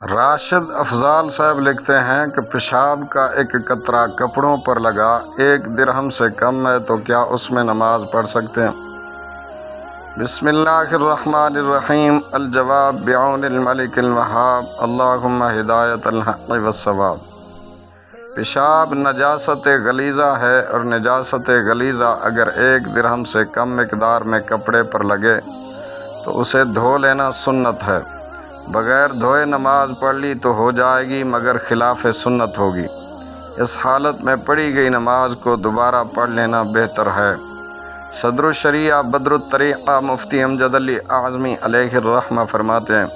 راشد افضال صاحب لکھتے ہیں کہ پیشاب کا ایک قطرہ کپڑوں پر لگا 1 درہم سے کم ہے تو کیا اس میں نماز پڑھ سکتے ہیں؟ بسم اللہ الرحمن الرحیم۔ الجواب بعون الملک الوہاب، اللہم ہدایت الحق والصواب۔ پیشاب نجاست غلیظہ ہے اور نجاست غلیظہ اگر 1 درہم سے کم مقدار میں کپڑے پر لگے تو اسے دھو لینا سنت ہے۔ بغیر دھوئے نماز پڑھ لی تو ہو جائے گی مگر خلاف سنت ہوگی۔ اس حالت میں پڑھی گئی نماز کو دوبارہ پڑھ لینا بہتر ہے۔ صدر الشریعہ بدر الطریقہ مفتی امجد علی اعظمی علیہ الرحمہ فرماتے ہیں،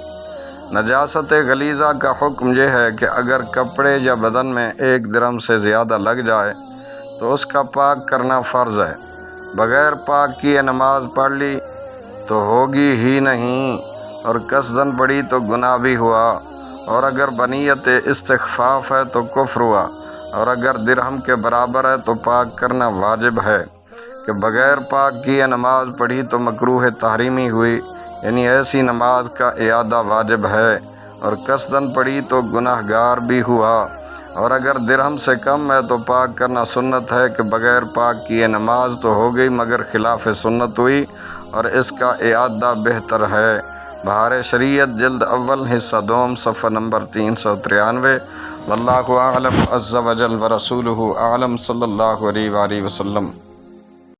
نجاست غلیظہ کا حکم یہ ہے کہ اگر کپڑے یا بدن میں 1 درہم سے زیادہ لگ جائے تو اس کا پاک کرنا فرض ہے۔ بغیر پاک کیے نماز پڑھ لی تو ہوگی ہی نہیں، اور قصدن پڑھی تو گناہ بھی ہوا، اور اگر بنیت استخفاف ہے تو کفر ہوا، اور اگر درہم کے برابر ہے تو پاک کرنا واجب ہے۔ کہ بغیر پاک کیے نماز پڑھی تو مکروہ تحریمی ہوئی، یعنی ایسی نماز کا اعادہ واجب ہے، اور قصدن پڑھی تو گناہ گار بھی ہوا، اور اگر درہم سے کم ہے تو پاک کرنا سنت ہے۔ کہ بغیر پاک کیے نماز تو ہو گئی مگر خلاف سنت ہوئی، اور اس کا اعادہ بہتر ہے۔ بہار شریعت جلد اول حصہ دوم صفحہ نمبر 393۔ واللہ اعلم عز وجل ورسولہ اعلم، صلی اللہ علیہ وآلہ وسلم۔